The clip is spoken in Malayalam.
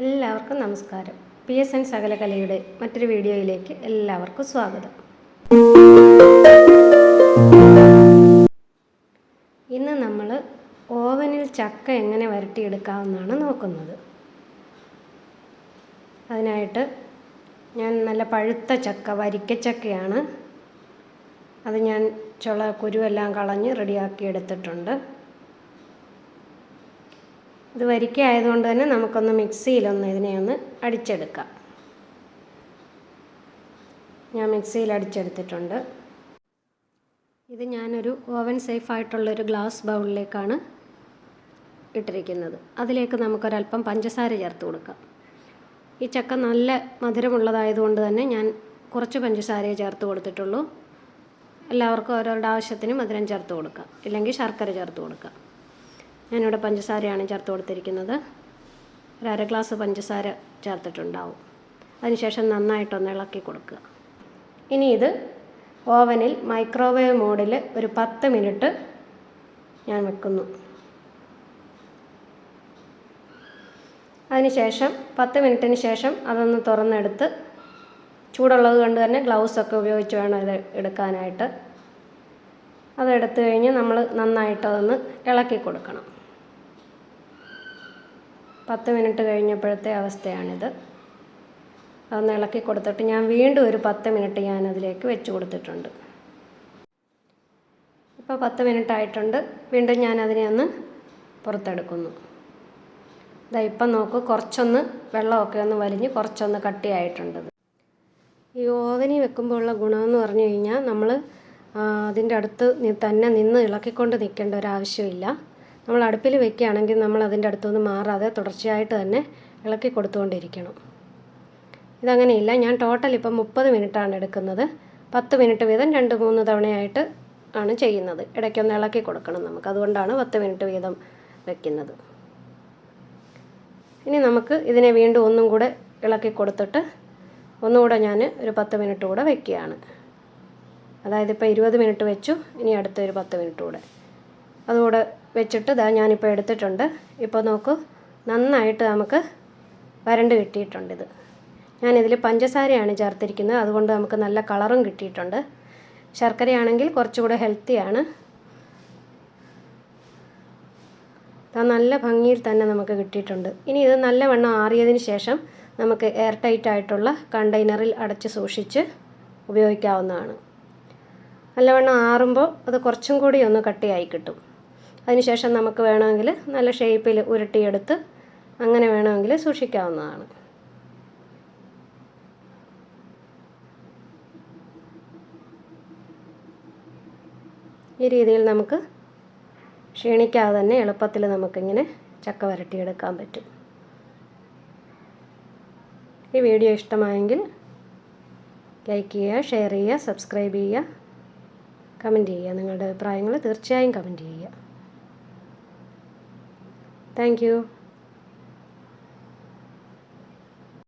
എല്ലാവർക്കും നമസ്കാരം. PSN സകലകലയുടെ മറ്റൊരു വീഡിയോയിലേക്ക് എല്ലാവർക്കും സ്വാഗതം. ഇന്ന് നമ്മൾ ഓവനിൽ ചക്ക എങ്ങനെ വരട്ടിയെടുക്കാമെന്നാണ് നോക്കുന്നത്. അതിനായിട്ട് ഞാൻ നല്ല പഴുത്ത ചക്ക, വരിക്കച്ചക്കയാണ്. അത് ഞാൻ കുരുവെല്ലാം കളഞ്ഞ് റെഡിയാക്കി എടുത്തിട്ടുണ്ട്. ഇത് വരിക്ക ആയതുകൊണ്ട് തന്നെ നമുക്കൊന്ന് ഇതിനെ ഒന്ന് അടിച്ചെടുക്കാം. ഞാൻ മിക്സിയിൽ അടിച്ചെടുത്തിട്ടുണ്ട്. ഇത് ഞാനൊരു ഓവൻ സേഫായിട്ടുള്ളൊരു ഗ്ലാസ് ബൗളിലേക്കാണ് ഇട്ടിരിക്കുന്നത്. അതിലേക്ക് നമുക്കൊരല്പം പഞ്ചസാര ചേർത്ത് കൊടുക്കാം. ഈ ചക്ക നല്ല മധുരമുള്ളതായതുകൊണ്ട് തന്നെ ഞാൻ കുറച്ച് പഞ്ചസാരയെ ചേർത്ത് കൊടുത്തിട്ടുള്ളൂ. എല്ലാവർക്കും ഓരോരുടെ ആവശ്യത്തിന് മധുരം ചേർത്ത് കൊടുക്കാം, ഇല്ലെങ്കിൽ ശർക്കര ചേർത്ത് കൊടുക്കാം. ഞാനിവിടെ പഞ്ചസാരയാണ് ചേർത്ത് കൊടുത്തിരിക്കുന്നത്. ഒരു അര ഗ്ലാസ് പഞ്ചസാര ചേർത്തിട്ടുണ്ടാവും. അതിനുശേഷം നന്നായിട്ടൊന്ന് ഇളക്കി കൊടുക്കുക. ഇനി ഇത് ഓവനിൽ മൈക്രോവേവ് മോഡിൽ ഒരു 10 മിനിറ്റ് ഞാൻ വെക്കുന്നു. അതിനുശേഷം 10 മിനിറ്റിന് ശേഷം അതൊന്ന് തുറന്നെടുത്ത്, ചൂടുള്ളത് കൊണ്ട് തന്നെ ഗ്ലൗസൊക്കെ ഉപയോഗിച്ച് വേണം ഇത് എടുക്കാനായിട്ട്. അതെടുത്തു കഴിഞ്ഞ് നമ്മൾ നന്നായിട്ടതൊന്ന് ഇളക്കി കൊടുക്കണം. 10 മിനിറ്റ് കഴിഞ്ഞപ്പോഴത്തെ അവസ്ഥയാണിത്. അതൊന്ന് ഇളക്കി കൊടുത്തിട്ട് ഞാൻ വീണ്ടും ഒരു 10 മിനിറ്റ് ഞാനതിലേക്ക് വെച്ച് കൊടുത്തിട്ടുണ്ട്. ഇപ്പോൾ 10 മിനിറ്റ് ആയിട്ടുണ്ട്. വീണ്ടും ഞാനതിനെ ഒന്ന് പുറത്തെടുക്കുന്നു. ഇപ്പം നോക്കൂ, കുറച്ചൊന്ന് വെള്ളമൊക്കെ ഒന്ന് വലിഞ്ഞ് കുറച്ചൊന്ന് കട്ടിയായിട്ടുണ്ട്. ഈ ഓവനിൽ വെക്കുമ്പോൾ ഉള്ള ഗുണമെന്ന് പറഞ്ഞു കഴിഞ്ഞാൽ നമ്മൾ അതിൻ്റെ അടുത്ത് തന്നെ നിന്ന് ഇളക്കിക്കൊണ്ട് നിൽക്കേണ്ട ഒരാവശ്യമില്ല. നമ്മൾ അടുപ്പിൽ വെക്കുകയാണെങ്കിൽ നമ്മൾ അതിൻ്റെ അടുത്തൊന്നും മാറാതെ തുടർച്ചയായിട്ട് തന്നെ ഇളക്കി കൊടുത്തുകൊണ്ടിരിക്കണം. ഇതങ്ങനെയില്ല. ഞാൻ ടോട്ടൽ ഇപ്പം 30 മിനിറ്റാണ് എടുക്കുന്നത്. 10 മിനിറ്റ് വീതം 2-3 തവണയായിട്ട് ആണ് ചെയ്യുന്നത്. ഇടയ്ക്കൊന്ന് ഇളക്കി കൊടുക്കണം നമുക്ക്. അതുകൊണ്ടാണ് 10 മിനിറ്റ് വീതം വെക്കുന്നത്. ഇനി നമുക്ക് ഇതിനെ വീണ്ടും ഒന്നും കൂടെ ഇളക്കി കൊടുത്തിട്ട് ഒന്നുകൂടെ ഞാൻ ഒരു 10 മിനിറ്റ് കൂടെ വെക്കുകയാണ്. അതായത് ഇപ്പോൾ 20 മിനിറ്റ് വെച്ചു. ഇനി അടുത്ത ഒരു 10 മിനിറ്റ് കൂടെ അതുകൂടെ വെച്ചിട്ട് ഞാനിപ്പോൾ എടുത്തിട്ടുണ്ട്. ഇപ്പോൾ നോക്കൂ, നന്നായിട്ട് നമുക്ക് വരണ്ട് കിട്ടിയിട്ടുണ്ട്. ഞാനിതിൽ പഞ്ചസാരയാണ് ചേർത്തിരിക്കുന്നത്, അതുകൊണ്ട് നമുക്ക് നല്ല കളറും കിട്ടിയിട്ടുണ്ട്. ശർക്കരയാണെങ്കിൽ കുറച്ചുകൂടെ ഹെൽത്തിയാണ്. നല്ല ഭംഗിയിൽ തന്നെ നമുക്ക് കിട്ടിയിട്ടുണ്ട്. ഇനി ഇത് നല്ലവണ്ണം ആറിയതിന് ശേഷം നമുക്ക് എയർ ടൈറ്റ് ആയിട്ടുള്ള കണ്ടെയ്നറിൽ അടച്ച് സൂക്ഷിച്ച് ഉപയോഗിക്കാവുന്നതാണ്. നല്ലവണ്ണം ആറുമ്പോൾ അത് കുറച്ചും കൂടി ഒന്ന് കട്ടിയായി കിട്ടും. അതിനുശേഷം നമുക്ക് വേണമെങ്കിൽ നല്ല ഷേപ്പിൽ ഉരുട്ടിയെടുത്ത് അങ്ങനെ വേണമെങ്കിൽ സൂക്ഷിക്കാവുന്നതാണ്. ഈ രീതിയിൽ നമുക്ക് ക്ഷീണിക്കാതെ തന്നെ എളുപ്പത്തിൽ നമുക്കിങ്ങനെ ചക്ക വരട്ടിയെടുക്കാൻ പറ്റും. ഈ വീഡിയോ ഇഷ്ടമായെങ്കിൽ ലൈക്ക് ചെയ്യുക, ഷെയർ ചെയ്യുക, സബ്സ്ക്രൈബ് ചെയ്യുക, കമൻറ്റ് ചെയ്യുക. നിങ്ങളുടെ അഭിപ്രായങ്ങൾ തീർച്ചയായും കമൻറ്റ് ചെയ്യുക. Thank you.